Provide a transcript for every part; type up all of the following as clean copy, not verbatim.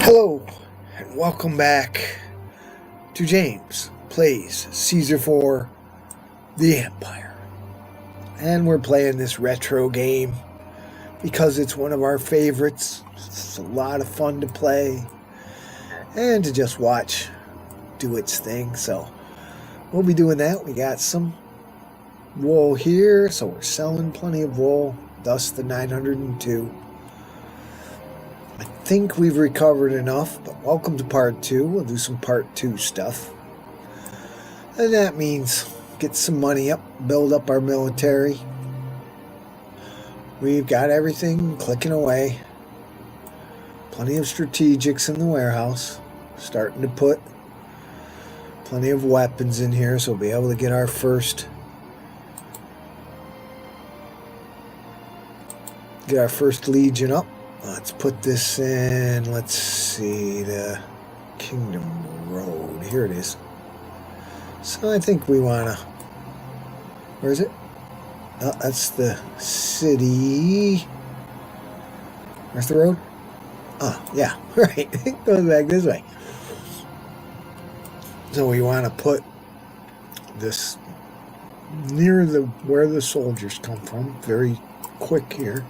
Hello, and welcome back to James Plays Caesar for the Empire. And we're playing this retro game because it's one of our favorites. It's a lot of fun to play and to just watch do its thing. So we'll be doing that. We got some wool here, so we're selling plenty of wool, thus the 902. I think we've recovered enough, but welcome to part 2. We'll do some part 2 stuff. And that means get some money up, build up our military. We've got everything clicking away. Plenty of strategics in the warehouse. Starting to put plenty of weapons in here, so we'll be able to get our first legion up. Let's put this in, let's see, the Kingdom Road. Here it is. So I think we want to, where is it? Oh, that's the city. Where's the road? Oh, yeah, right. It goes back this way. So we want to put this near where the soldiers come from. Very quick here.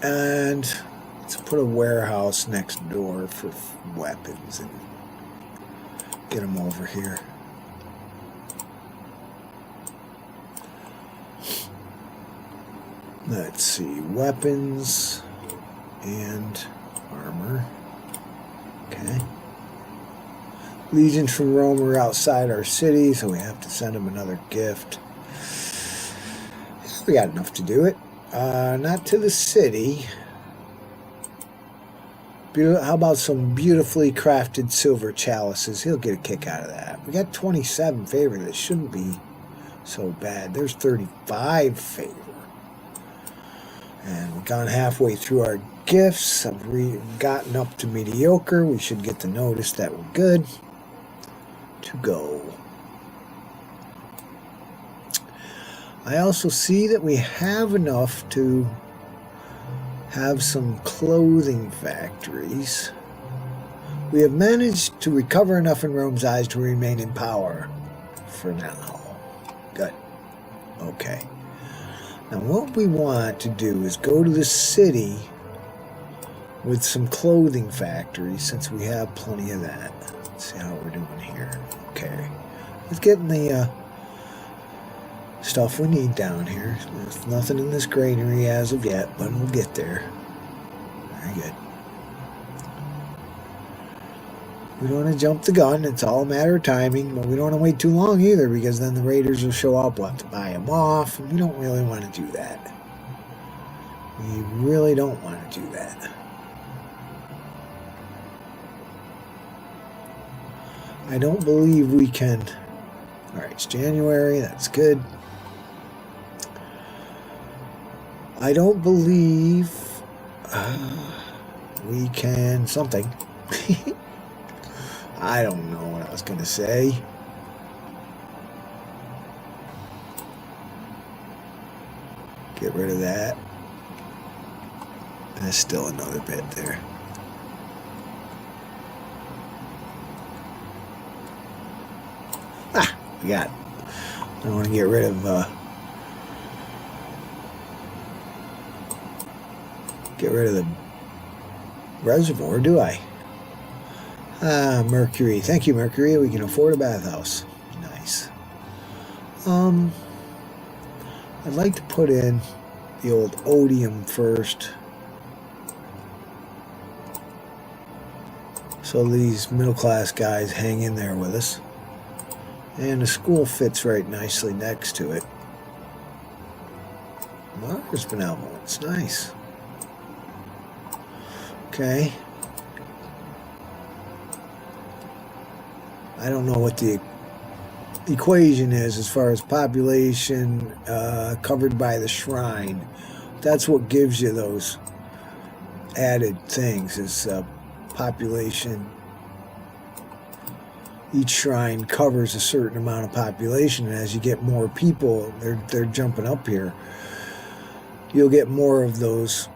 And let's put a warehouse next door for weapons and get them over here. Let's see, weapons and armor. Okay. Legions from Rome are outside our city, so we have to send them another gift. We got enough to do it. Not to the city. How about some beautifully crafted silver chalices? He'll get a kick out of that. We got 27 favor. That shouldn't be so bad. There's 35 favor. And we've gone halfway through our gifts. I've gotten up to mediocre. We should get the notice that we're good to go. I also see that we have enough to have some clothing factories. We have managed to recover enough in Rome's eyes to remain in power for now. Good. Okay. Now what we want to do is go to the city with some clothing factories since we have plenty of that. Let's see how we're doing here. Okay. Let's get in the stuff we need down here. There's nothing in this granary as of yet, but we'll get there. Very good. We don't want to jump the gun. It's all a matter of timing, but we don't want to wait too long either, because then the raiders will show up. We'll have to buy them off, and we don't really want to do that. We really don't want to do that. I don't believe we can. Alright, it's January. That's good. I don't believe we can something. I don't know what I was going to say. Get rid of that. There's still another bit there. Ah, we got it. I don't want to get rid of the reservoir, do I? Mercury. Thank you, Mercury. We can afford a bathhouse. Nice. I'd like to put in the old odium first, so these middle-class guys hang in there with us. And the school fits right nicely next to it. Mars benevolence. Nice. Okay. I don't know what the equation is as far as population covered by the shrine. That's what gives you those added things, is population. Each shrine covers a certain amount of population, and as you get more people, they're jumping up here. You'll get more of those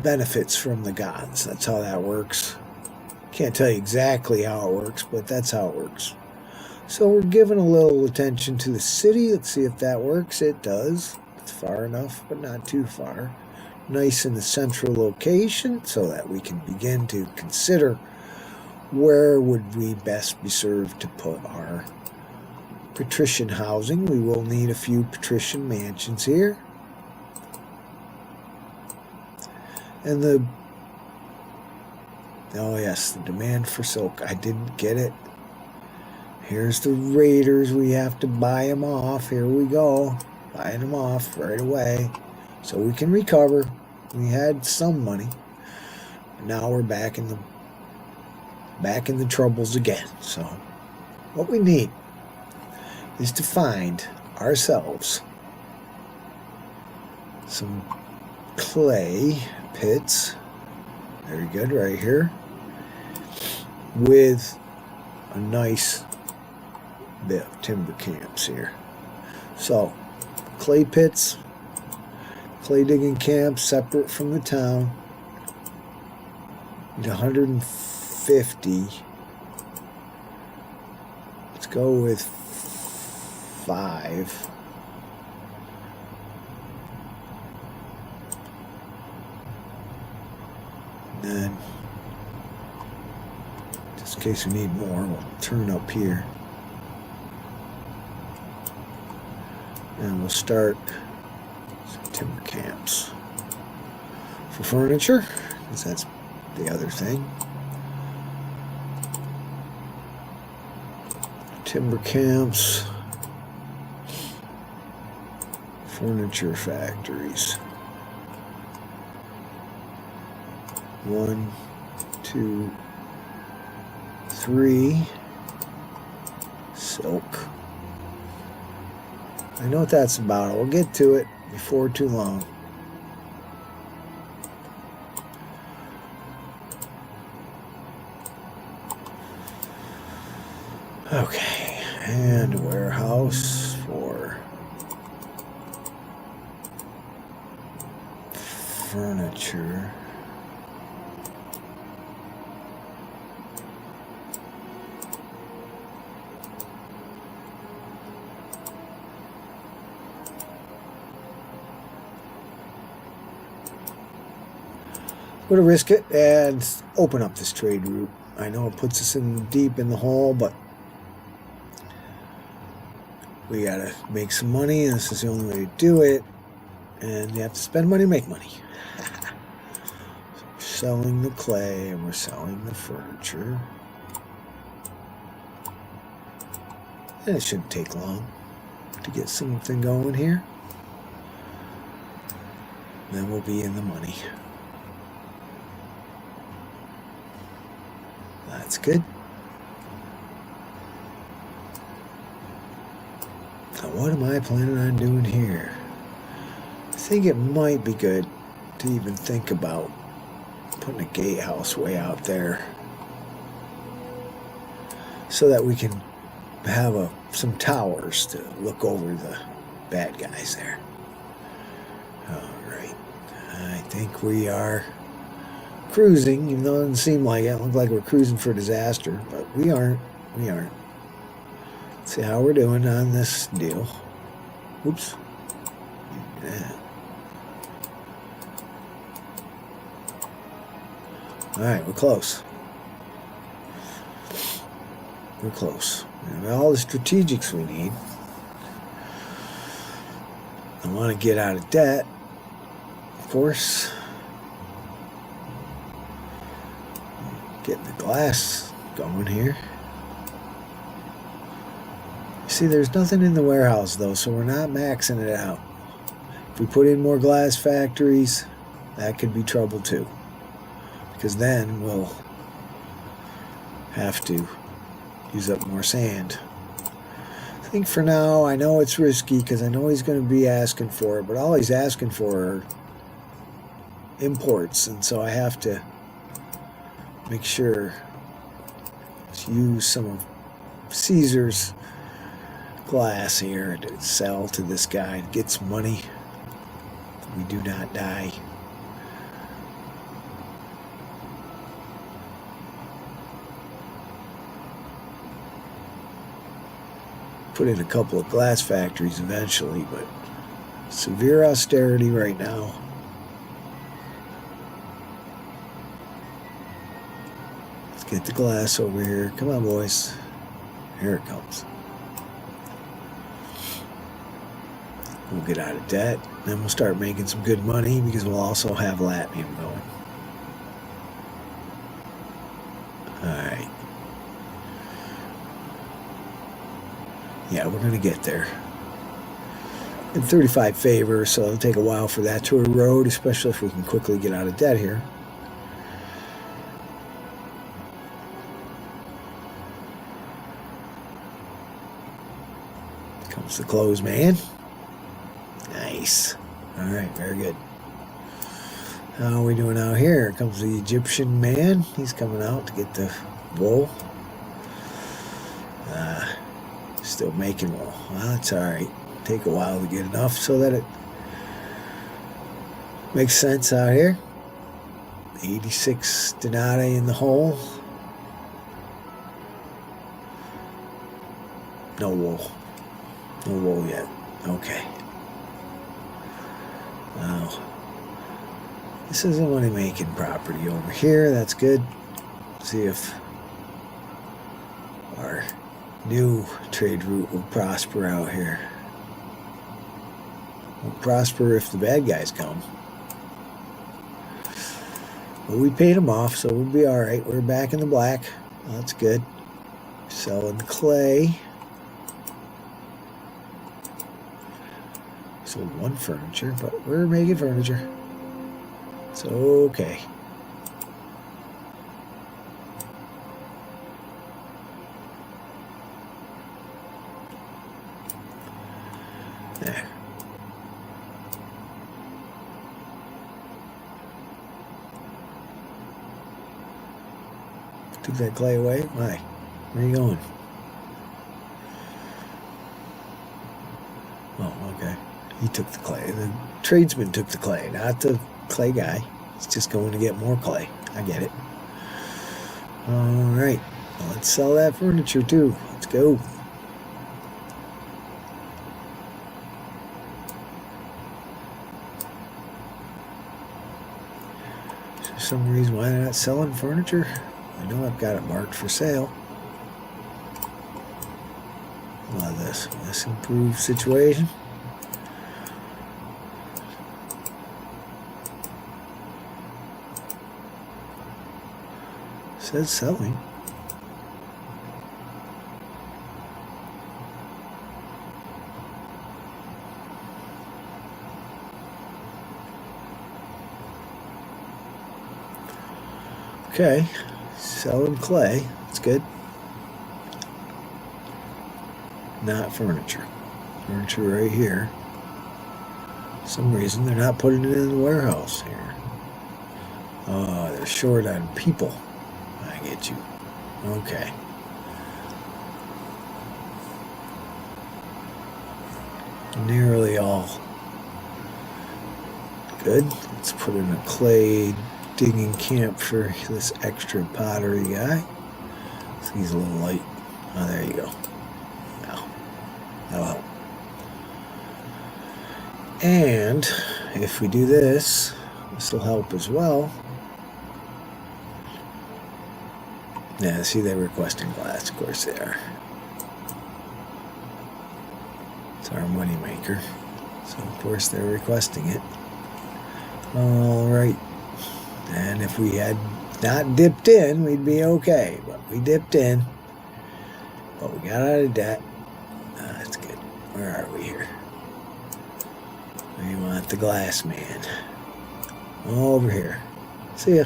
benefits from the gods. That's how that works. Can't tell you exactly how it works, but that's how it works. So we're giving a little attention to the city. Let's see if that works. It does. It's far enough, but not too far. Nice in the central location so that we can begin to consider where would we best be served to put our patrician housing. We will need a few patrician mansions here. And oh yes, the demand for silk. I didn't get it. Here's the raiders. We have to buy them off. Here we go. Buying them off right away so we can recover. We had some money. Now we're back in the troubles again. So what we need is to find ourselves some clay pits. Very good, right here, with a nice bit of timber camps here. So clay pits, clay digging camps separate from the town. Need 150. Let's go with 5. And then, just in case we need more, we'll turn up here. And we'll start some timber camps for furniture, because that's the other thing. Timber camps, furniture factories. 1, 2, 3. Silk. I know what that's about. We'll get to it before too long. Okay, and a warehouse for furniture. We're going to risk it and open up this trade route. I know it puts us in deep in the hole, but we got to make some money, and this is the only way to do it. And you have to spend money to make money. So we're selling the clay and we're selling the furniture. And it shouldn't take long to get something going here. Then we'll be in the money. That's good. Now what am I planning on doing here? I think it might be good to even think about putting a gatehouse way out there so that we can have some towers to look over the bad guys there. Alright, I think we are cruising, even though it doesn't seem like it. It looks like we're cruising for disaster, but we aren't. Let's see how we're doing on this deal. Oops. Yeah. Alright, we're close. We're close. We have all the strategics we need. I want to get out of debt, of course. Getting the glass going here. See, there's nothing in the warehouse though, so we're not maxing it out. If we put in more glass factories, that could be trouble too, because then we'll have to use up more sand. I think for now, I know it's risky because I know he's going to be asking for it, but all he's asking for are imports, and so I have to make sure to use some of Caesar's glass here to sell to this guy to get some money. We do not die. put in a couple of glass factories eventually, but severe austerity right now. Let's get the glass over here. Come on, boys. Here it comes. We'll get out of debt. Then we'll start making some good money because we'll also have Latium going. Alright. Yeah, we're going to get there. In 35 favor, so it'll take a while for that to erode, especially if we can quickly get out of debt here. Comes the clothes man. Nice. Alright, very good. How are we doing out here? Comes the Egyptian man. He's coming out to get the wool. Still making wool. Well, it's alright. Take a while to get enough so that it makes sense out here. 86 denarii in the hole. No wool. No wool yet. Okay. Now, this is a money-making property over here. That's good. See if our new trade route will prosper out here. Will prosper if the bad guys come. But we paid them off, so we'll be alright. We're back in the black. Well, that's good. Selling the clay. Sold one furniture, but we're making furniture. It's okay. There. Took that clay away? Why? Where are you going? Oh, okay. He took the clay. The tradesman took the clay, not the clay guy. He's just going to get more clay. I get it. Alright. Well, let's sell that furniture too. Let's go. Is there some reason why they're not selling furniture? I know I've got it marked for sale. A lot of this. This improved situation. Says selling. Okay, selling clay. That's good. Not furniture. Furniture right here. For some reason they're not putting it in the warehouse here. Oh, they're short on people. I get you. Okay. Nearly all good. Let's put in a clay digging camp for this extra pottery guy. So he's a little light. Oh, there you go. Now, that'll help. And if we do this, this will help as well. Yeah, see, they're requesting glass. Of course they are. It's our money maker. So, of course, they're requesting it. All right. And if we had not dipped in, we'd be okay. But we dipped in. But we got out of debt. That's good. Where are we here? We want the glass man. Over here. See ya.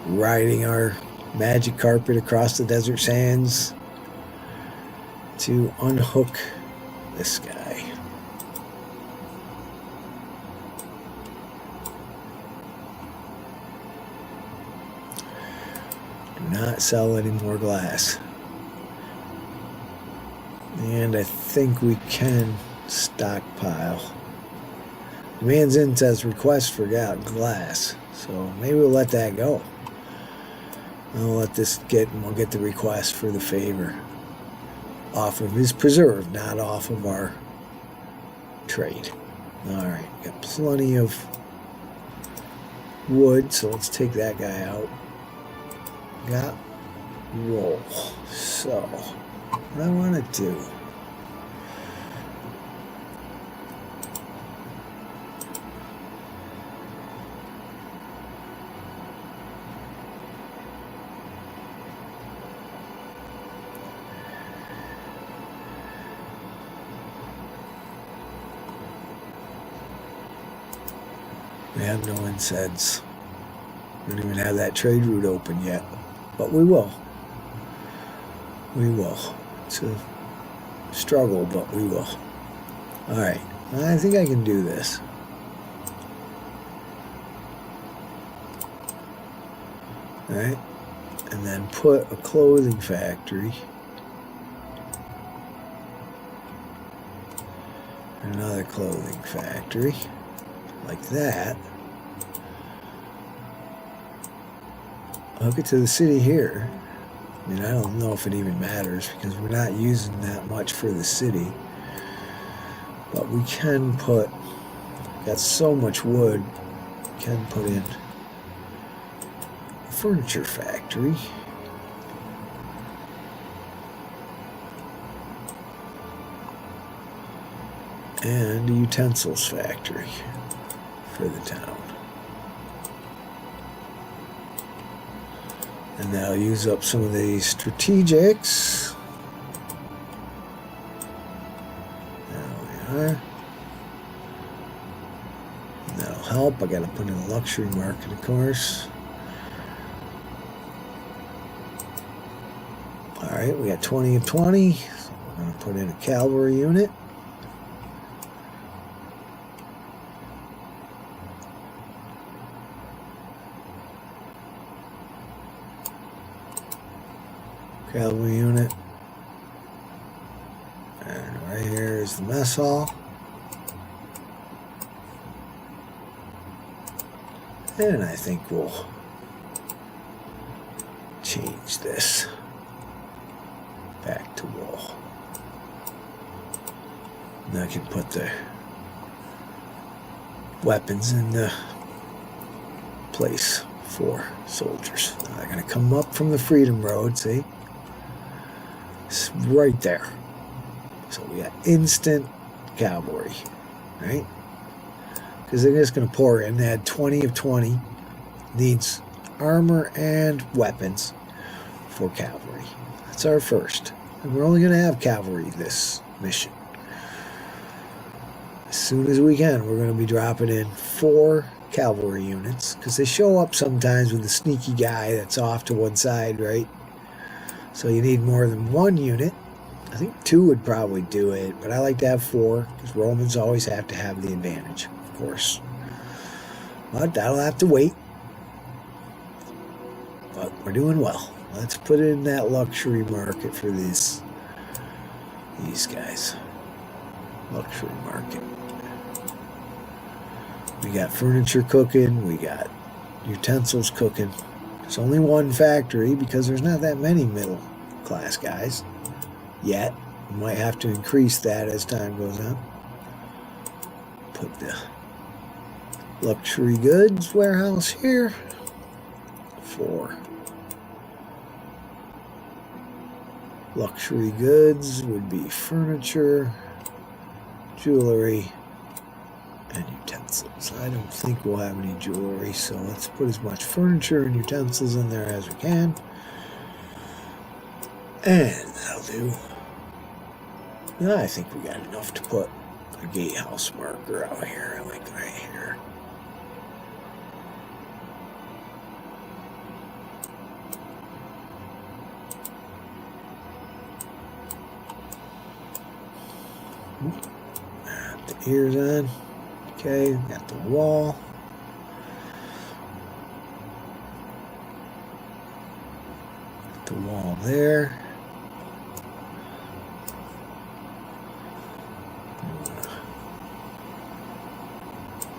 Riding our magic carpet across the desert sands to unhook this guy. Do not sell any more glass. And I think we can stockpile. Demands in says request for glass. So maybe we'll let that go. I'll let this get, and we'll get the request for the favor. off of his preserve, not off of our trade. Alright, got plenty of wood, so let's take that guy out. Got wool. So, what I want to do... We have no incense. We don't even have that trade route open yet. But we will. We will. It's a struggle, but we will. Alright. I think I can do this. Alright. And then put a clothing factory. Another clothing factory. Like that. Hook it to the city here. I mean, I don't know if it even matters because we're not using that much for the city. But we can put, got so much wood, we can put in a furniture factory. And a utensils factory for the town. And that'll use up some of the strategics. There we are. And that'll help. I gotta put in a luxury market, of course. Alright, we got 20 of 20. So we're gonna put in a cavalry unit. Cavalry unit. And right here is the mess hall. And I think we'll change this back to wool. And I can put the weapons in the place for soldiers. Now they're going to come up from the Freedom Road, see? It's right there. So we got instant cavalry, right? Because they're just going to pour in. They had 20 of 20. Needs armor and weapons for cavalry. That's our first. And we're only going to have cavalry this mission. As soon as we can, we're going to be dropping in 4 cavalry units. Because they show up sometimes with a sneaky guy that's off to one side, right? So you need more than 1 unit. I think 2 would probably do it, but I like to have 4 because Romans always have to have the advantage, of course. But that'll have to wait. But we're doing well. Let's put it in that luxury market for these guys. Luxury market. We got furniture cooking. We got utensils cooking. There's only 1 factory because there's not that many middle class guys yet. We might have to increase that as time goes on. Put the luxury goods warehouse here. 4 luxury goods would be furniture, jewelry, and utensils. I don't think we'll have any jewelry, so let's put as much furniture and utensils in there as we can. And that'll do. And I think we got enough to put a gatehouse marker out here, like right here. Got the ears on. Okay, got the wall. Got the wall there.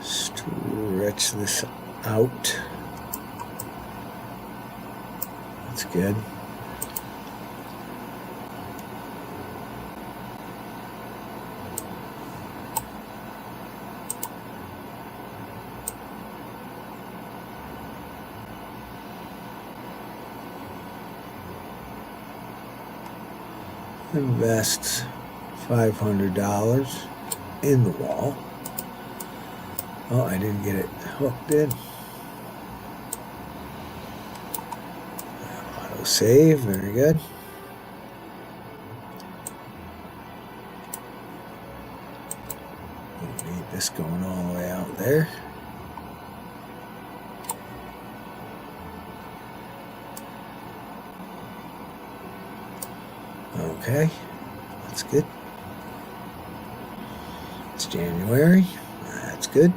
Stretch this out. That's good. invest $500 in the wall. Oh, I didn't get it hooked in. Auto save, very good. Don't need this going all the way out there. Okay, that's good. It's January, that's good.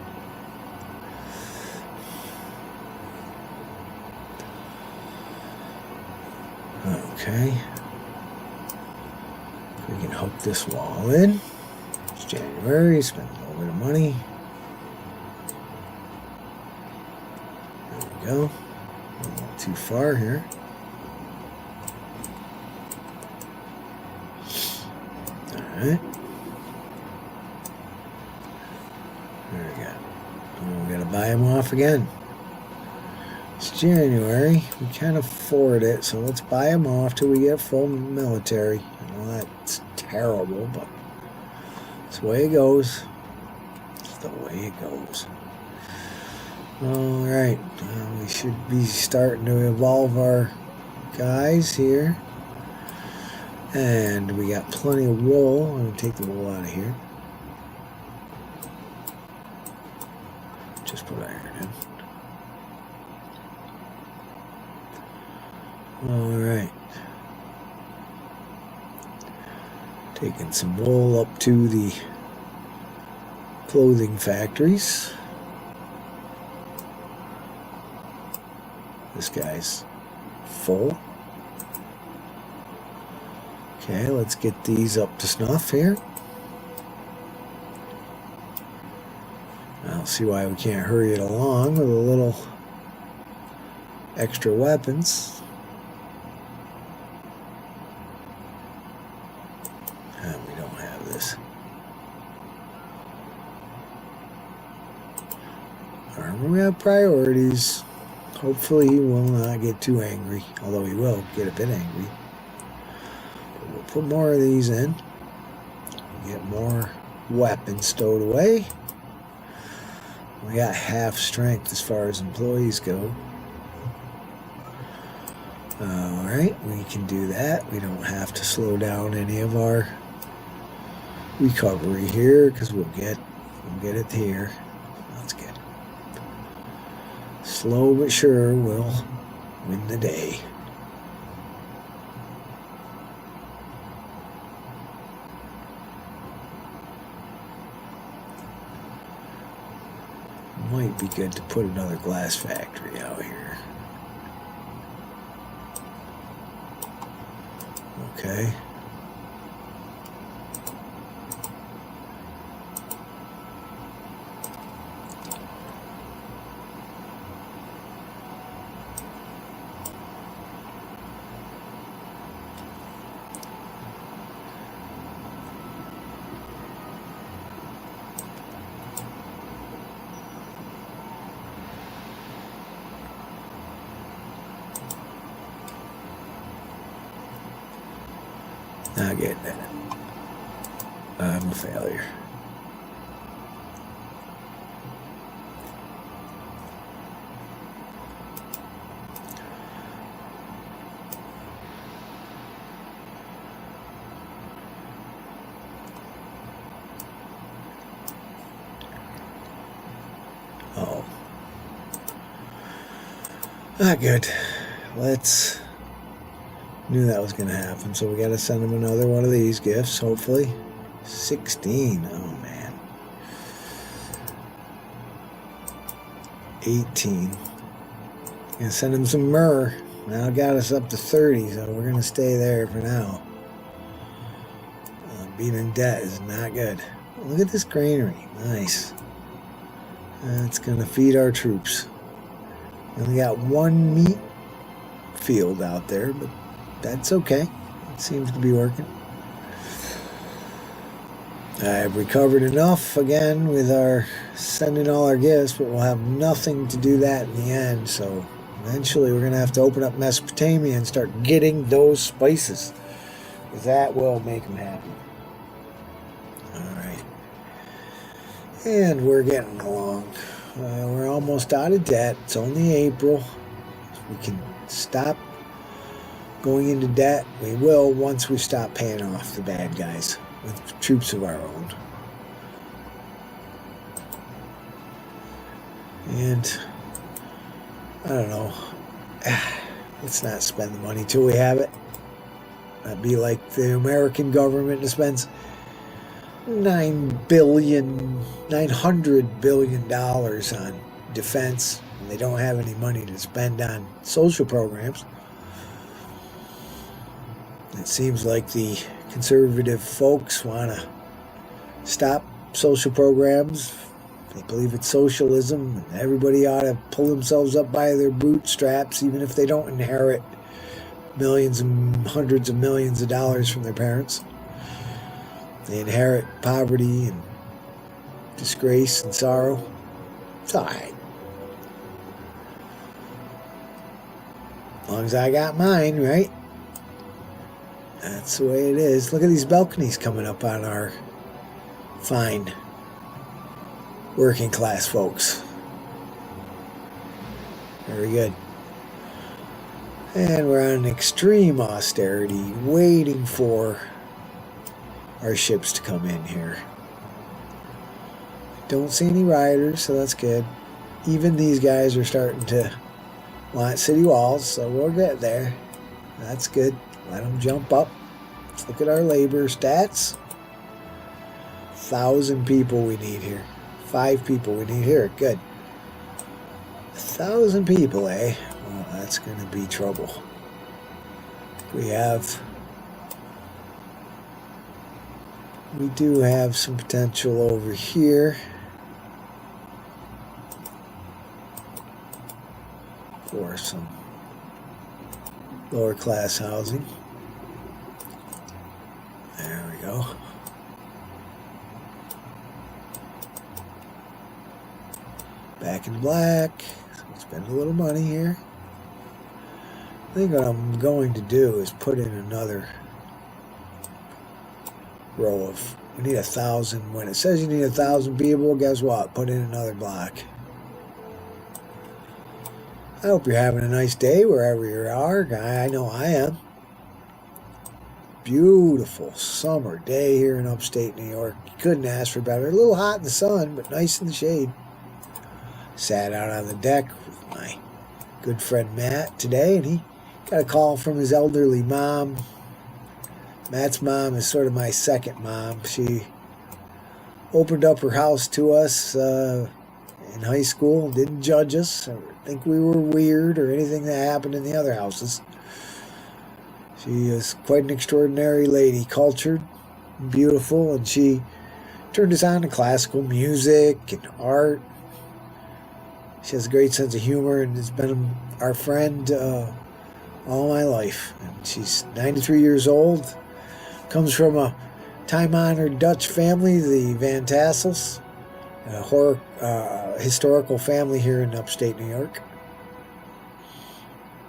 Okay, we can hook this wall in. It's January, spend a little bit of money. There we go. A little too far here. Alright. There we go. Oh, we gotta buy them off again. It's January. We can't afford it, so let's buy them off till we get full military. I know that's terrible, but it's the way it goes. It's the way it goes. Alright. We should be starting to evolve our guys here. And we got plenty of wool. I'm going to take the wool out of here. Just put iron in. Alright. Taking some wool up to the clothing factories. This guy's full. Okay, let's get these up to snuff here. I don't see why we can't hurry it along with a little extra weapons. We don't have this. We have priorities. Hopefully he will not get too angry, although he will get a bit angry. But we'll put more of these in. Get more weapons stowed away. We got half strength as far as employees go. Alright, we can do that. We don't have to slow down any of our recovery here because we'll get it here. That's good. Slow but sure will win the day. Might be good to put another glass factory out here. Okay. Not getting it. I'm a failure. Oh. Not good. Let's... Knew that was going to happen, so we got to send him another one of these gifts, hopefully. 16. Oh, man. 18. Gonna send him some myrrh. Now got us up to 30, so we're going to stay there for now. Being in debt is not good. Look at this granary. Nice. That's going to feed our troops. And we got one meat field out there, but that's okay. It seems to be working. I've recovered enough again with our sending all our gifts, but we'll have nothing to do that in the end. So eventually we're going to have to open up Mesopotamia and start getting those spices. because that will make them happy. All right. And we're getting along. We're almost out of debt. It's only April. We can stop going into debt. We will once we stop paying off the bad guys with troops of our own. And I don't know. Let's not spend the money till we have it. That'd be like the American government that spends $900 billion on defense, and they don't have any money to spend on social programs. It seems like the conservative folks want to stop social programs. They believe it's socialism, and everybody ought to pull themselves up by their bootstraps, even if they don't inherit millions and hundreds of millions of dollars from their parents. They inherit poverty and disgrace and sorrow. It's all right. As long as I got mine, right? That's the way it is. Look at these balconies coming up on our fine working class folks. Very good. And we're on extreme austerity, waiting for our ships to come in here. Don't see any rioters, so that's good. Even these guys are starting to want city walls, so we'll get there. That's good. Let them jump up. Let's look at our labor stats. 1,000 people we need here. 5 people we need here. Good. 1,000 people, eh? Well, that's going to be trouble. We do have some potential over here for some lower class housing. There we go. Back in black. Spend a little money here. I think what I'm going to do is put in another row of, we need 1,000. When it says you need 1,000 people, guess what? Put in another block. I hope you're having a nice day wherever you are. I know I am. Beautiful summer day here in upstate New York. You couldn't ask for better. A little hot in the sun, but nice in the shade. Sat out on the deck with my good friend Matt today, and he got a call from his elderly mom. Matt's mom is sort of my second mom. She opened up her house to us in high school and didn't judge us or think we were weird or anything that happened in the other houses. She is quite an extraordinary lady, cultured, beautiful, and she turned us on to classical music and art. She has a great sense of humor and has been our friend all my life. And she's 93 years old. Comes from a time-honored Dutch family, the Van Tassels, a historical family here in upstate New York.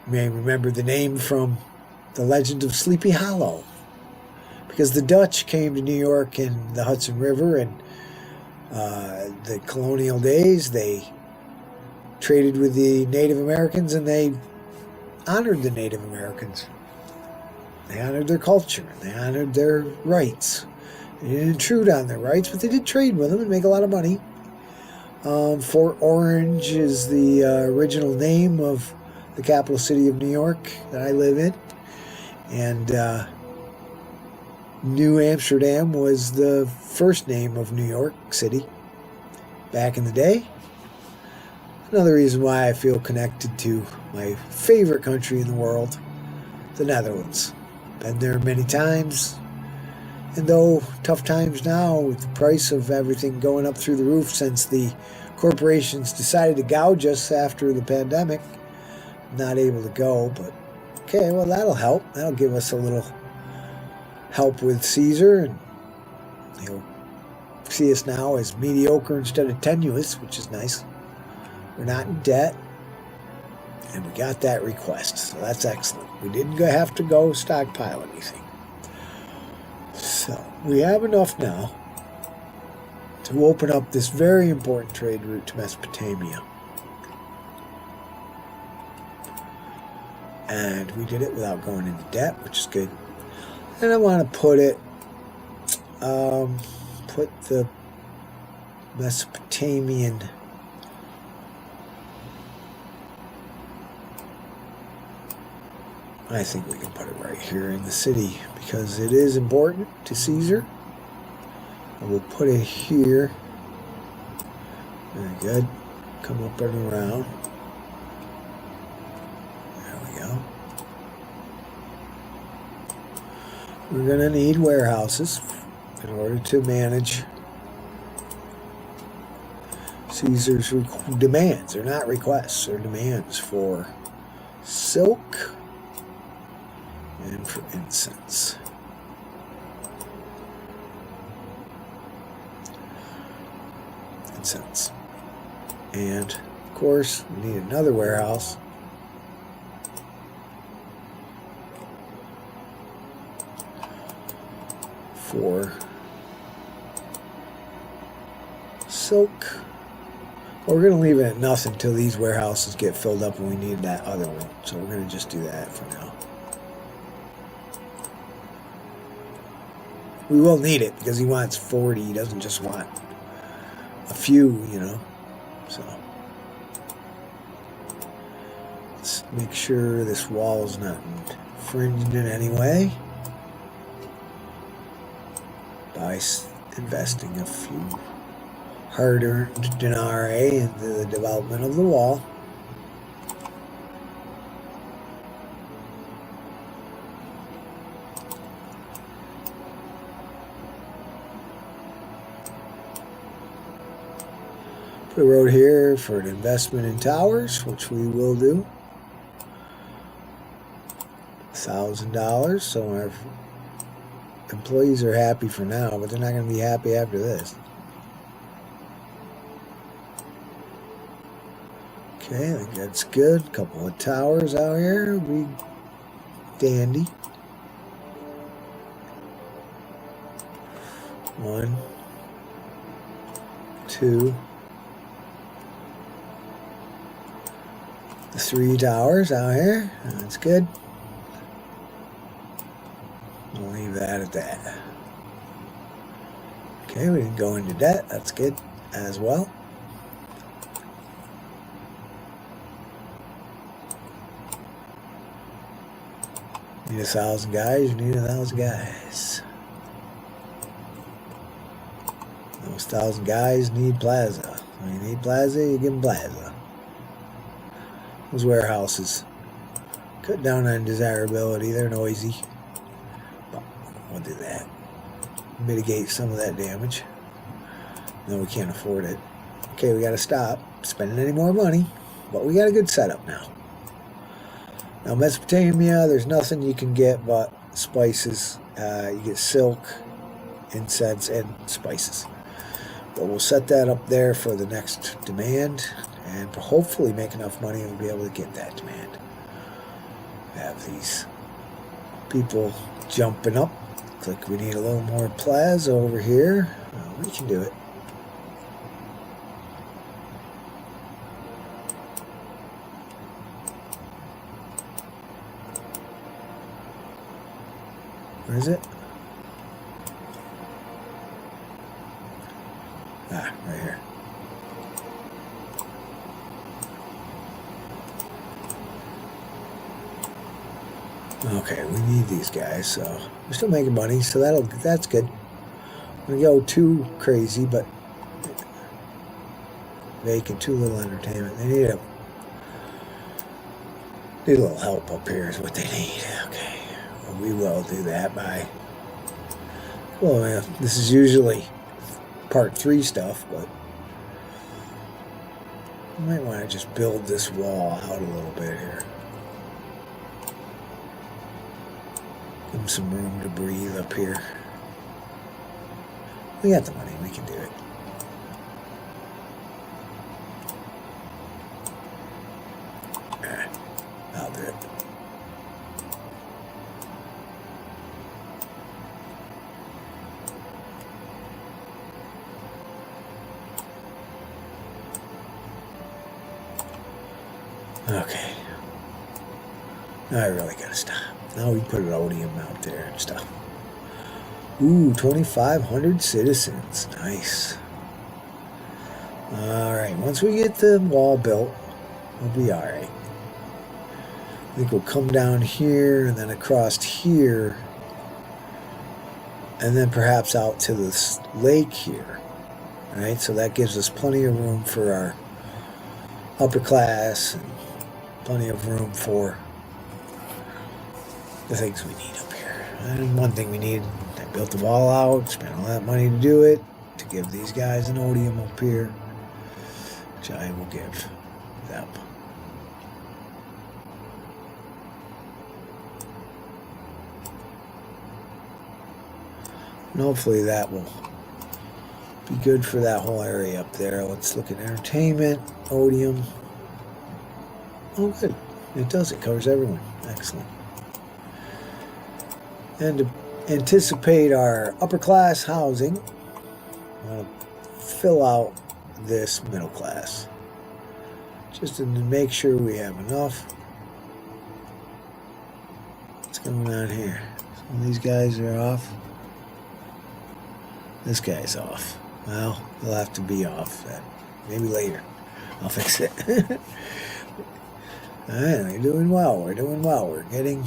You may remember the name from the legend of Sleepy Hollow, because the Dutch came to New York in the Hudson River, and the colonial days, they traded with the Native Americans, and they honored the Native Americans. They honored their culture, and they honored their rights. They didn't intrude on their rights, but they did trade with them and make a lot of money. Fort Orange is the original name of the capital city of New York that I live in. And New Amsterdam was the first name of New York City back in the day. Another reason why I feel connected to my favorite country in the world, the Netherlands. Been there many times. And though tough times now with the price of everything going up through the roof since the corporations decided to gouge us after the pandemic, not able to go, but okay, well, that'll help. That'll give us a little help with Caesar, and he'll see us now as mediocre instead of tenuous, which is nice. We're not in debt, and we got that request, so that's excellent. We didn't have to go stockpile anything. So we have enough now to open up this very important trade route to Mesopotamia. And we did it without going into debt, which is good. And I want to put it, put the Mesopotamian I think we can put it right here in the city because it is important to Caesar. And we'll put it here. Very good. Come up and around. There we go. We're going to need warehouses in order to manage Caesar's demands. They're not requests, they're demands for silk and for incense. And of course, we need another warehouse. For silk. Well, we're going to leave it at nothing until these warehouses get filled up and we need that other one. So we're going to just do that for now. We will need it because he wants 40. He doesn't just want a few, you know. So let's make sure this wall is not infringed in any way by investing a few hard-earned denarii into the development of the wall. Put a road here for an investment in towers, which we will do. $1,000, so our employees are happy for now, but they're not going to be happy after this. Okay, I think that's good. A couple of towers out here will be dandy. 1, 2, 3 towers out here. That's good. We'll leave that at that. Okay, we didn't go into debt. That's good as well. Need 1,000 guys, you need 1,000 guys. Those 1,000 guys need plaza. When you need plaza, you give them plaza. Those warehouses. Cut down on desirability, they're noisy. But we'll do that. Mitigate some of that damage. No, we can't afford it. Okay, we gotta stop spending any more money. But we got a good setup now. Now, Mesopotamia, there's nothing you can get but spices. You get silk, incense, and spices. But we'll set that up there for the next demand, and hopefully make enough money and we'll be able to get that demand. Have these people jumping up. Looks like we need a little more plaza over here. We can do it. Where is it? Ah, right here. Okay, we need these guys, so we're still making money, so that's good. I'm gonna go too crazy, but making too little entertainment. They need a little help up here is what they need. Okay. We will do that by, well, this is usually part 3 stuff, but you might want to just build this wall out a little bit here. Give them some room to breathe up here. We got the money, we can do it. I'll do it. Okay. I really gotta stop. Now we put an odium out there and stuff. Ooh, 2,500 citizens. Nice. Alright, once we get the wall built, we'll be alright. I think we'll come down here and then across here. And then perhaps out to this lake here. Alright, so that gives us plenty of room for our upper class and plenty of room for the things we need up here. And one thing we need, I built the wall out, spent all that money to do it, to give these guys an odium up here, which I will give them. And hopefully that will be good for that whole area up there. Let's look at entertainment, odium. Oh, good. It does. It covers everyone. Excellent. And to anticipate our upper class housing, I'll fill out this middle class. Just to make sure we have enough. What's going on here? Some of these guys are off. This guy's off. Well, he'll have to be off. Maybe later. I'll fix it. Alright, we're doing well. We're doing well. We're getting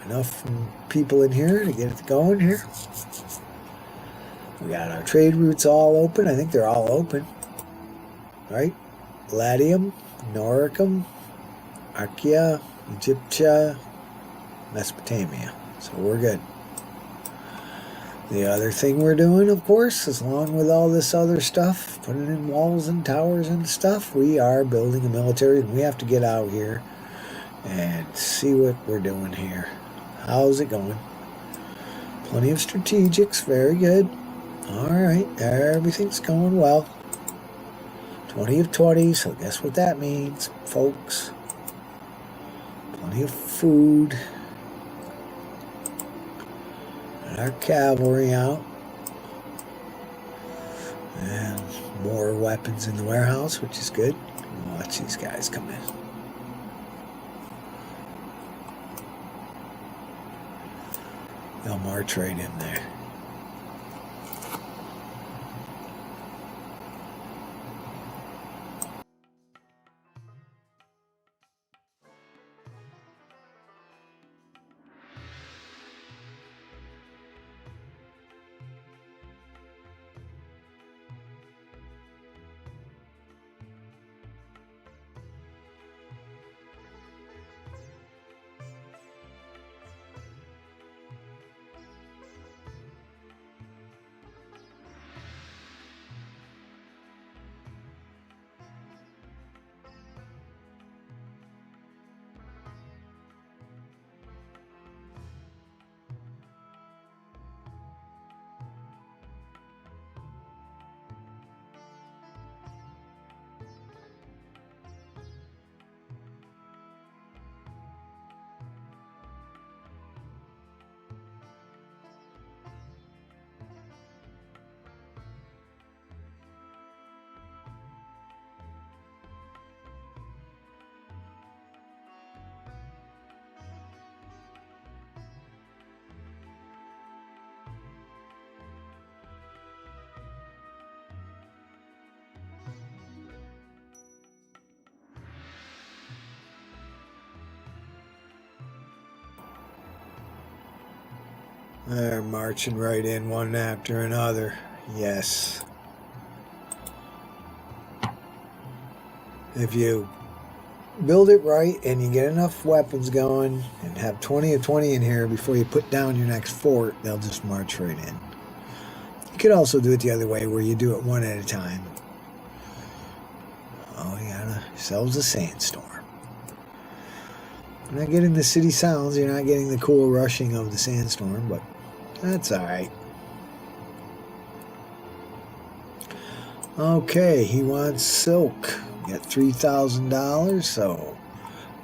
enough people in here to get it going here. We got our trade routes all open. I think they're all open. Right? Latium, Noricum, Antiochia, Egyptia, Mesopotamia. So we're good. The other thing we're doing, of course, is along with all this other stuff, putting in walls and towers and stuff, we are building a military, and we have to get out here and see what we're doing here. How's it going? Plenty of strategics, very good. Alright, everything's going well. 20 of 20, so guess what that means, folks. Plenty of food. And our cavalry out. And more weapons in the warehouse, which is good. Watch these guys come in. They'll march right in there. They're marching right in one after another. Yes. If you build it right and you get enough weapons going and have 20 of 20 in here before you put down your next fort, they'll just march right in. You could also do it the other way where you do it one at a time. Oh, you got yourselves a sandstorm. You're not getting the city sounds, you're not getting the cool rushing of the sandstorm, but that's alright. Okay, he wants silk. We got $3,000, so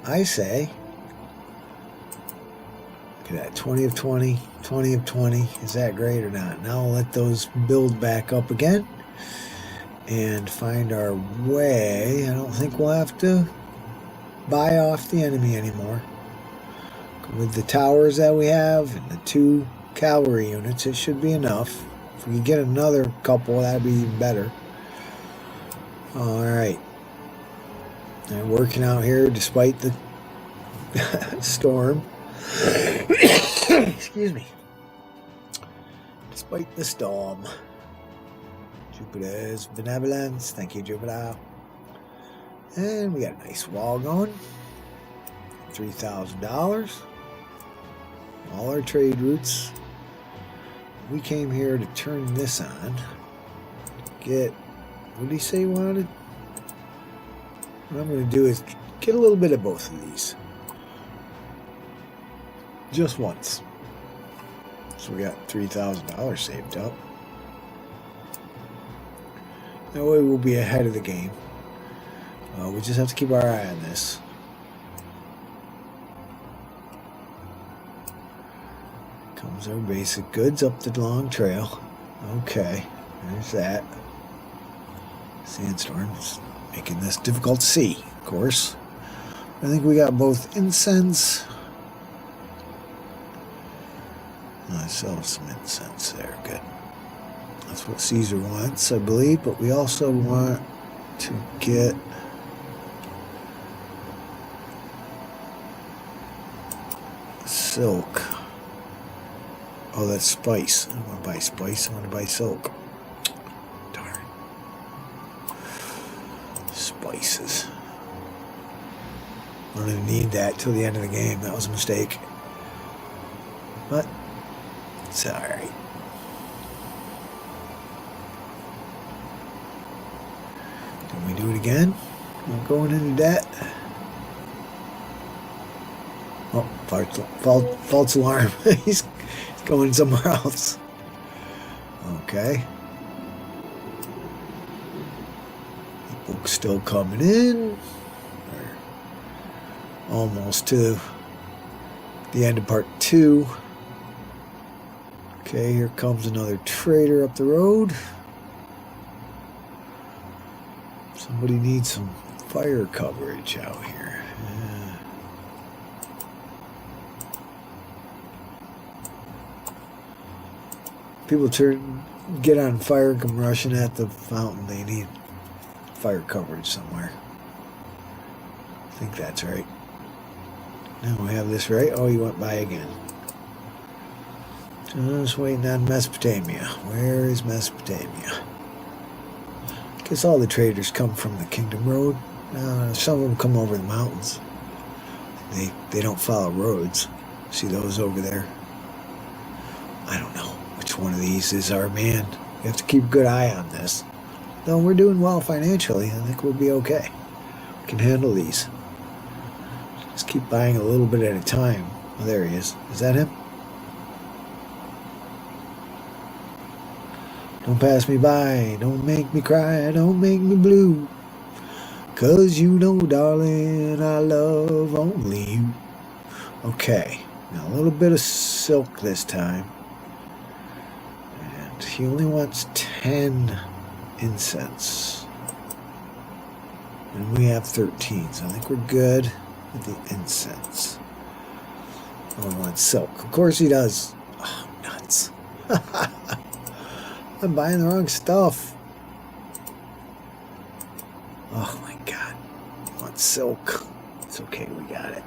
I say, look at that, 20 of 20, 20 of 20. Is that great or not? Now we'll let those build back up again and find our way. I don't think we'll have to buy off the enemy anymore. With the towers that we have and the 2 cavalry units, it should be enough. If we can get another couple, that'd be even better. Alright. They're working out here despite the storm. Excuse me. Despite the storm. Jupiter's benevolence. Thank you, Jupiter. And we got a nice wall going. $3,000. All our trade routes. We came here to turn this on. Get, what did he say he wanted? What I'm going to do is get a little bit of both of these. Just once. So we got $3,000 saved up. That way we'll be ahead of the game. We just have to keep our eye on this. Comes our basic goods up the long trail. Okay, there's that. Sandstorm's making this difficult to see, of course. I think we got both incense. I sell some incense there. Good. That's what Caesar wants, I believe. But we also want to get silk. Oh, that's spice. I don't want to buy spice. I want to buy silk. Darn. Spices. I don't even need that till the end of the game. That was a mistake. But it's alright. Can we do it again? We're going into debt. Oh, false alarm. He's going somewhere else. Okay. People still coming in. We're almost to the end of part 2. Okay, here comes another trader up the road. Somebody needs some fire coverage out here. Yeah. People get on fire and come rushing at the fountain. They need fire coverage somewhere. I think that's right. Now we have this right. Oh, he went by again. Just waiting on Mesopotamia. Where is Mesopotamia? I guess all the traders come from the Kingdom Road. Some of them come over the mountains. They don't follow roads. See those over there? I don't know which one of these is our man. We have to keep a good eye on this. Though we're doing well financially, I think we'll be okay. We can handle these. Just keep buying a little bit at a time. Oh, there he is. Is that him? Don't pass me by, don't make me cry, don't make me blue. 'Cause you know, darling, I love only you. Okay, now a little bit of silk this time. And he only wants 10 incense. And we have 13, so I think we're good with the incense. Oh, he wants silk. Of course he does. Oh, nuts. I'm buying the wrong stuff. Oh my god. I want silk. It's okay, we got it.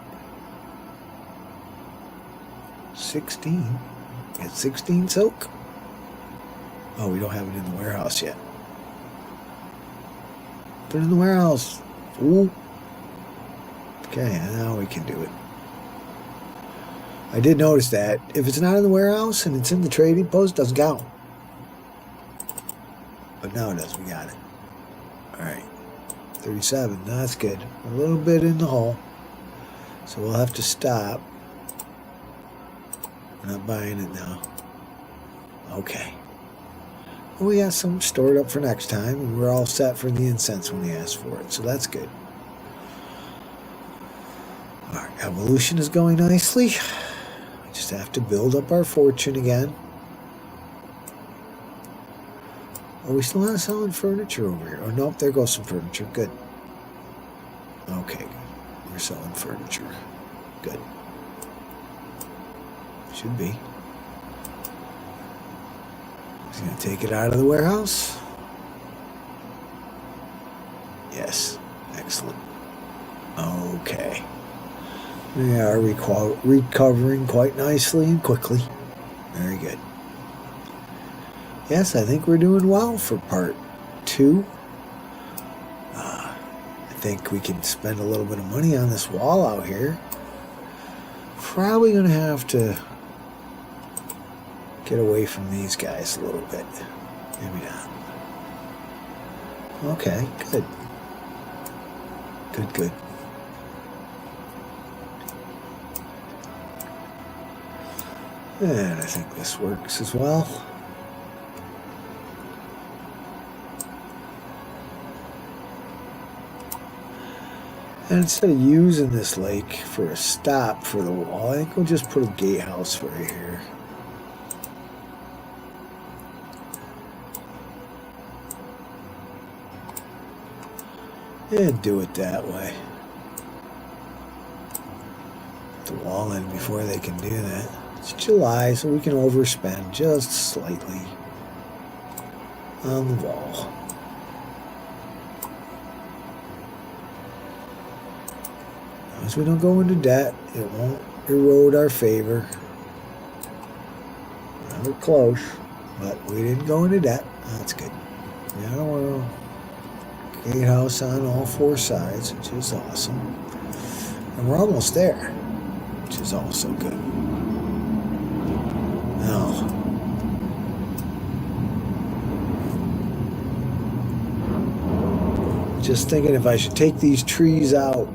16? Got 16 silk? Oh, we don't have it in the warehouse yet. Put it in the warehouse. Ooh. Okay, now we can do it. I did notice that if it's not in the warehouse and it's in the trading post, it doesn't count. But now it does, we got it. Alright. 37, that's good. A little bit in the hole. So we'll have to stop. We're not buying it now. Okay. Well, we got some stored up for next time, and we're all set for the incense when he asks for it, so that's good. Our evolution is going nicely. We just have to build up our fortune again. Are we still not selling furniture over here? Oh, nope, there goes some furniture. Good. Okay. we're selling furniture. Good. Should be. He's going to take it out of the warehouse. Yes. Excellent. Okay. We are recovering quite nicely and quickly. Very good. Yes, I think we're doing well for part 2. I think we can spend a little bit of money on this wall out here. Probably going to have to get away from these guys a little bit. Maybe not. Okay, good. Good. And I think this works as well. And instead of using this lake for a stop for the wall, I think we'll just put a gatehouse right here. And do it that way. Put the wall in before they can do that. It's July, so we can overspend just slightly on the wall. As we don't go into debt, it won't erode our favor. We're close, but we didn't go into debt. That's good. Yeah, we're gatehouse on all 4 sides, which is awesome. And we're almost there, which is also good. Now, just thinking if I should take these trees out.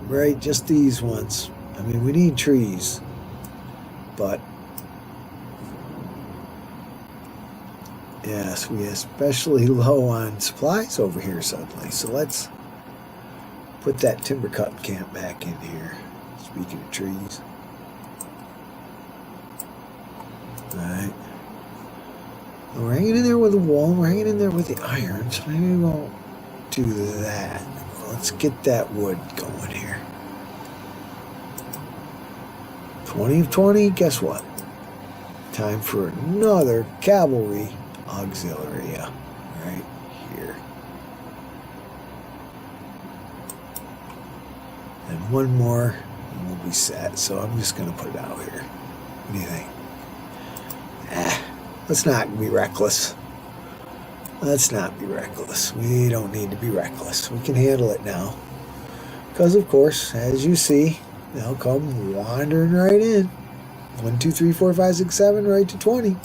Right, just these ones. I mean, we need trees, but yes, we especially low on supplies over here suddenly. So let's put that timber cutting camp back in here. Speaking of trees. Alright. We're hanging in there with the wall, we're hanging in there with the iron, so maybe we won't do that. Let's get that wood going here. 20 of 20, guess what? Time for another cavalry auxiliary right here. And one more and we'll be set. So I'm just going to put it out here. What do you think? Let's not be reckless. Let's not be reckless. We don't need to be reckless. We can handle it now. Because, of course, as you see, they'll come wandering right in. 1, 2, 3, 4, 5, 6, 7, right to 20.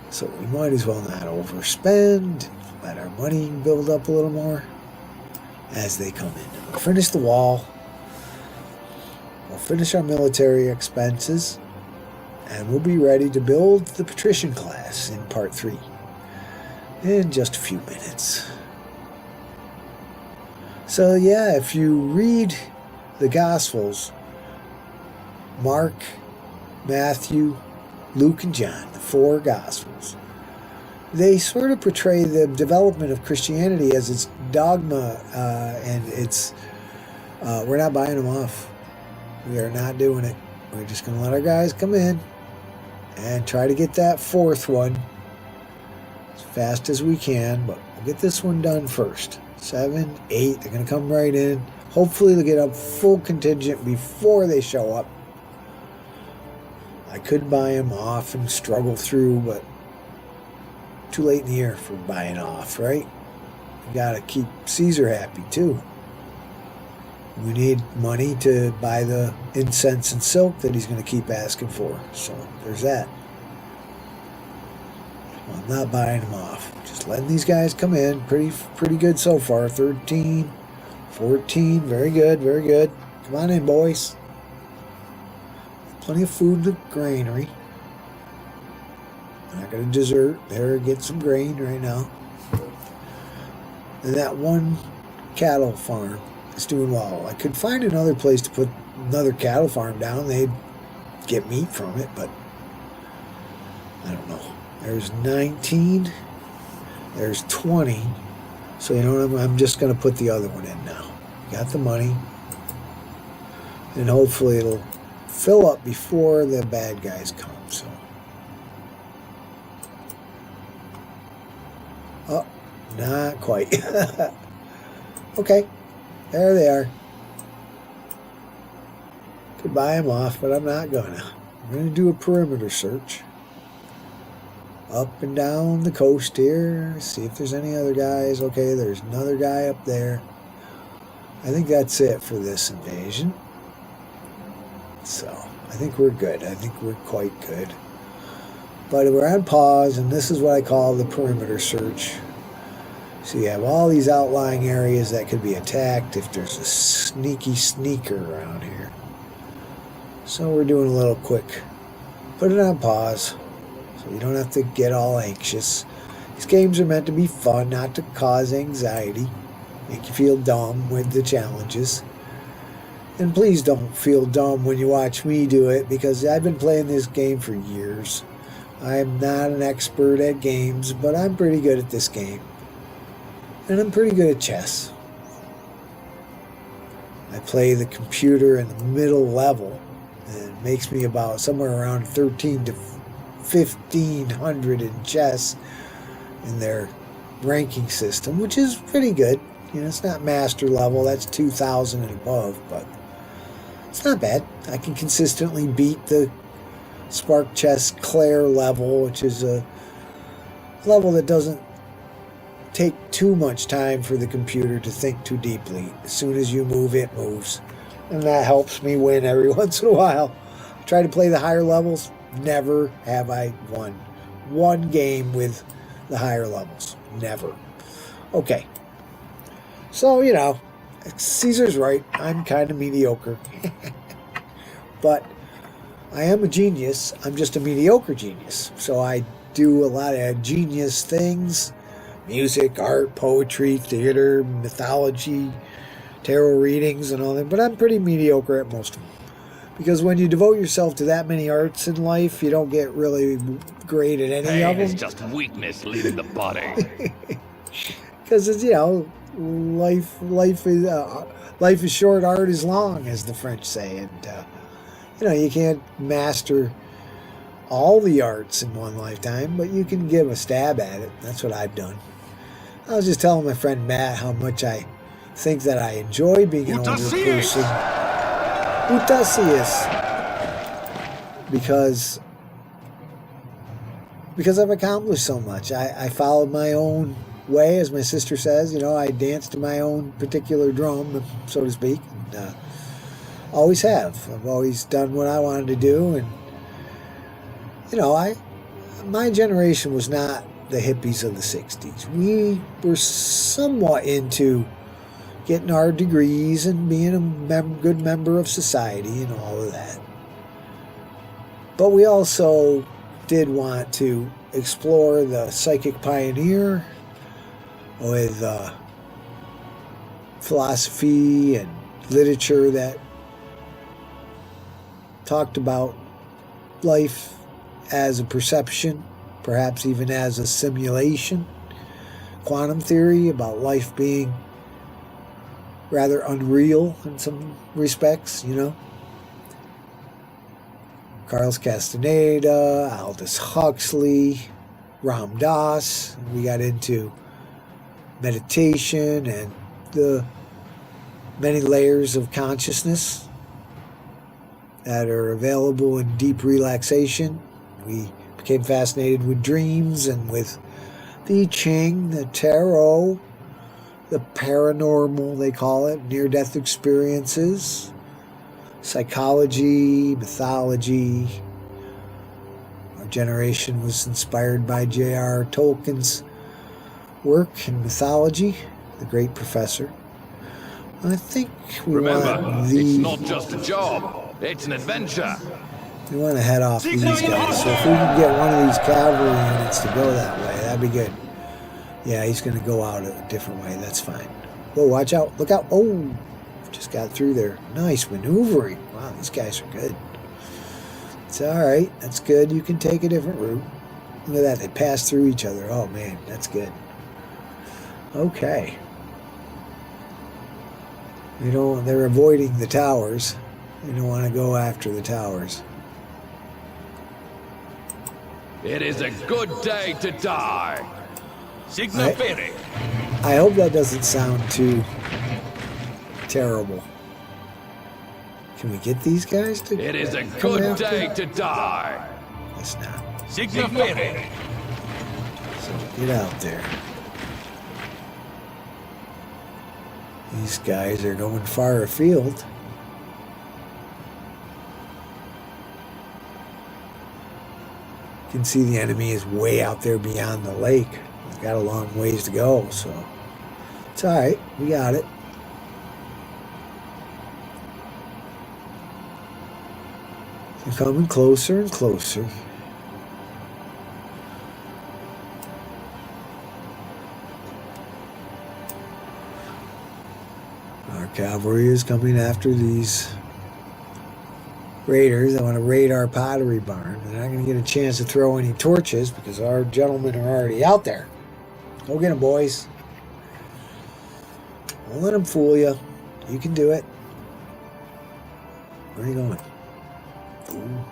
So we might as well not overspend. Let our money build up a little more as they come in. We'll finish the wall. We'll finish our military expenses. And we'll be ready to build the patrician class in part 3. In just a few minutes. So yeah, if you read the Gospels, Mark, Matthew, Luke, and John, the 4 Gospels, they sort of portray the development of Christianity as its dogma, and it's we're not buying them off. We are not doing it. We're just going to let our guys come in and try to get that 4th one as fast as we can, but we'll get this one done first. 7, 8, they're going to come right in. Hopefully they'll get a full contingent before they show up. I could buy them off and struggle through, but too late in the year for buying off, right? We got to keep Caesar happy too. We need money to buy the incense and silk that he's going to keep asking for. So there's that. Well, I'm not buying them off. Just letting these guys come in. Pretty good so far. 13, 14. Very good, very good. Come on in, boys. Plenty of food in the granary. I'm not going to desert there. Get some grain right now. And that one cattle farm is doing well. I could find another place to put another cattle farm down. They'd get meat from it, but I don't know. There's 19. There's 20. So you know what? I'm just going to put the other one in now. got the money. And hopefully it'll fill up before the bad guys come. So, oh, not quite. Okay, there they are. Could buy them off, but I'm not gonna. I'm gonna do a perimeter search. Up and down the coast here. See if there's any other guys. Okay, there's another guy up there. I think that's it for this invasion. So, I think we're good. I think we're quite good. But we're on pause, and this is what I call the perimeter search. So you have all these outlying areas that could be attacked if there's a sneaky sneaker around here. So we're doing a little quick. Put it on pause so you don't have to get all anxious. These games are meant to be fun, not to cause anxiety. Make you feel dumb with the challenges. And please don't feel dumb when you watch me do it, because I've been playing this game for years. I'm not an expert at games, but I'm pretty good at this game. And I'm pretty good at chess. I play the computer in the middle level, and it makes me about somewhere around 13 to 1500 in chess in their ranking system, which is pretty good. You know, it's not master level, that's 2000 and above, but it's not bad. I can consistently beat the Spark Chess Claire level, which is a level that doesn't take too much time for the computer to think too deeply. As soon as you move, it moves. And that helps me win every once in a while. I try to play the higher levels. Never have I won one game with the higher levels. Never. Okay. So, you know, Caesar's right. I'm kind of mediocre. But I am a genius. I'm just a mediocre genius. So I do a lot of genius things. Music, art, poetry, theater, mythology, tarot readings, and all that. But I'm pretty mediocre at most of them. Because when you devote yourself to that many arts in life, you don't get really great at any of them. It's just weakness leaving the body. Because it's, you know, life is short, art is long, as the French say, and you know, you can't master all the arts in one lifetime, but you can give a stab at it. That's what I've done. I was just telling my friend Matt how much I think that I enjoy being an older person. Utasius. Because I've accomplished so much. I followed my own way, as my sister says. You know, I danced to my own particular drum, so to speak. And, always have. I've always done what I wanted to do, and you know, my generation was not the hippies of the 60s. We were somewhat into getting our degrees and being a good member of society and all of that. But we also did want to explore the psychic pioneer with philosophy and literature that talked about life as a perception, perhaps even as a simulation. Quantum theory about life being rather unreal in some respects, you know. Carlos Castaneda, Aldous Huxley, Ram Dass. We got into meditation and the many layers of consciousness that are available in deep relaxation. We became fascinated with dreams and with the I Ching, the tarot, the paranormal, they call it, near-death experiences, psychology, mythology. Our generation was inspired by J.R. Tolkien's work in mythology, the great professor. I think we want it's not just a job, it's an adventure. We want to head off these guys. So if we can get one of these cavalry units to go that way, that'd be good. Yeah, he's going to go out a different way. That's fine. Whoa, watch out. Look out. Oh, just got through there. Nice maneuvering. Wow, these guys are good. It's all right. That's good. You can take a different route. Look at that. They pass through each other. Oh, man, that's good. Okay. They're avoiding the towers. They don't want to go after the towers. It is a good day to die. Signa Fere. I hope that doesn't sound too terrible. Can we get these guys to? It is a good day to die. It's not. Signa Fere. So get out there. These guys are going far afield. You can see the enemy is way out there beyond the lake. We've got a long ways to go, so it's all right. We got it. They're coming closer and closer. Our cavalry is coming after these raiders. They want to raid our pottery barn. They're not going to get a chance to throw any torches because our gentlemen are already out there. Go get them, boys. Don't let them fool you. You can do it. Where are you going? Ooh.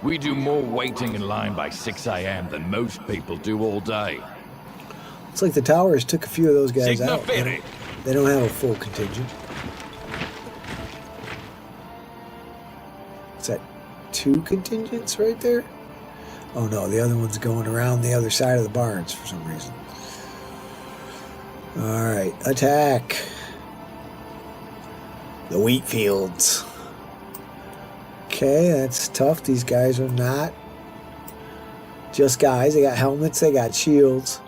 We do more waiting in line by 6 a.m. than most people do all day. It's like the towers took a few of those guys Signa out. Fere. They don't have a full contingent. Is that 2 contingents right there? Oh no, the other one's going around the other side of the barns for some reason. Alright, attack. The wheat fields. Okay, that's tough. These guys are not just guys. They got helmets, they got shields.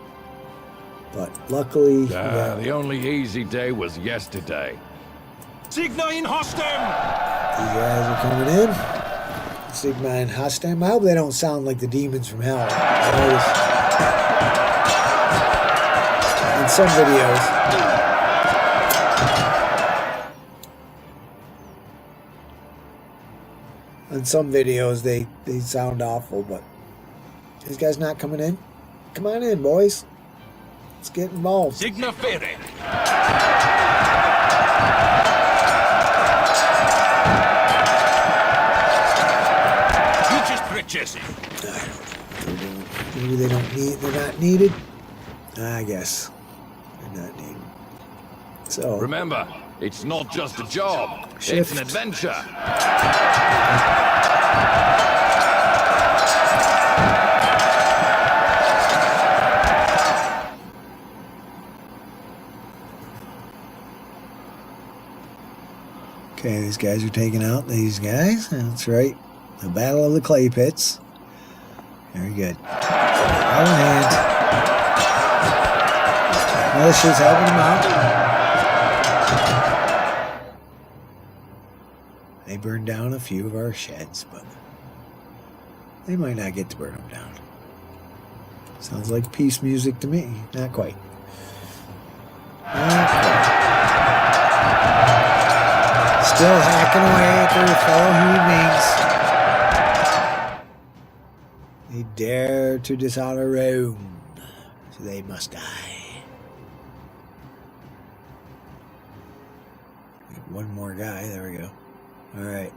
But luckily... The only easy day was yesterday. Signa in Hostem! These guys are coming in. Sigma and Hostem. I hope they don't sound like the demons from hell. I noticed in some videos. In some videos they sound awful, but these guys not coming in. Come on in, boys. Let's get involved. Signa Fere. Maybe they don't need. They're not needed. I guess they're not needed. So remember, it's not just a job. Shift. It's an adventure. Okay, these guys are taking out these guys. That's right. The Battle of the Clay Pits. Very good. All in hand. Militia's helping them out. They burned down a few of our sheds, but they might not get to burn them down. Sounds like peace music to me. Not quite. Not quite. Still hacking away at their fellow human beings. They dare to dishonor Rome, so they must die. One more guy, there we go. Alright.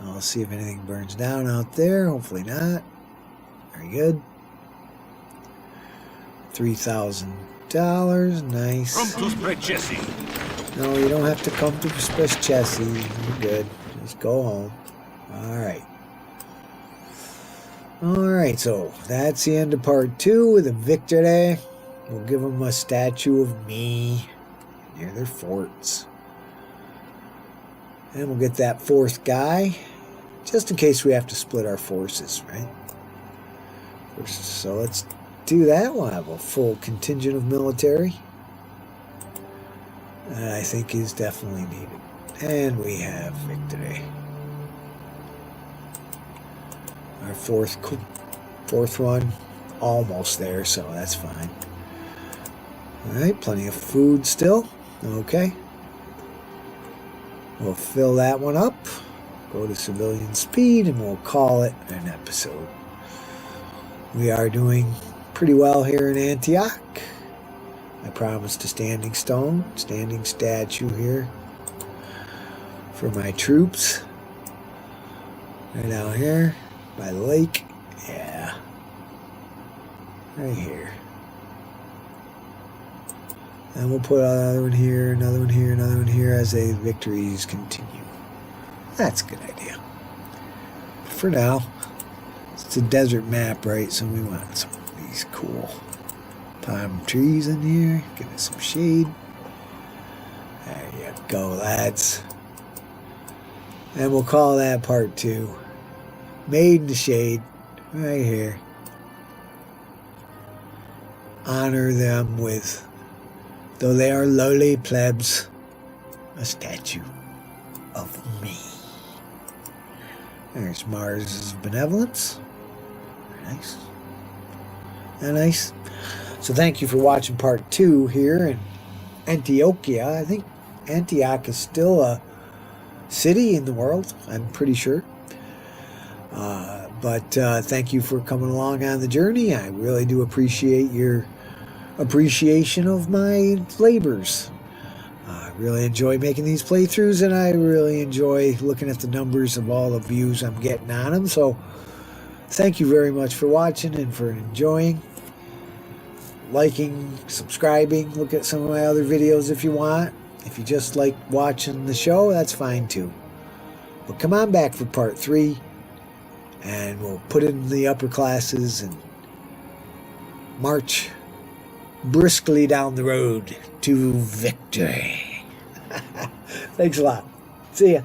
I'll see if anything burns down out there. Hopefully not. Very good. $3,000. Nice. No, you don't have to come to Chessie. You're good. Just go home. Alright. Alright, so that's the end of part 2 with a victory. We'll give them a statue of me near their forts. And we'll get that 4th guy, just in case we have to split our forces, right? So let's do that. We'll have a full contingent of military. That I think is definitely needed. And we have victory. Our fourth one, almost there, so that's fine. Alright, plenty of food still. Okay. We'll fill that one up. Go to civilian speed and we'll call it an episode. We are doing pretty well here in Antioch. I promise to standing stone, standing statue here for my troops. Right down here by the lake. Yeah. Right here. And we'll put another one here, another one here, another one here as the victories continue. That's a good idea. For now, it's a desert map, right? So we want some of these cool palm trees in here. Give it some shade. There you go, lads. And we'll call that part 2. Made in the shade. Right here. Honor them with, though they are lowly plebs, a statue of me. There's Mars' benevolence. Very nice. Very nice. So thank you for watching part 2 here in Antiochia. I think Antioch is still a city in the world, I'm pretty sure. But thank you for coming along on the journey. I really do appreciate your appreciation of my labors. I really enjoy making these playthroughs, and I really enjoy looking at the numbers of all the views I'm getting on them. So thank you very much for watching and for enjoying, liking, subscribing. Look at some of my other videos if you want. If you just like watching the show, that's fine too. But come on back for part 3, and we'll put it in the upper classes and march briskly down the road to victory. Thanks a lot. See ya.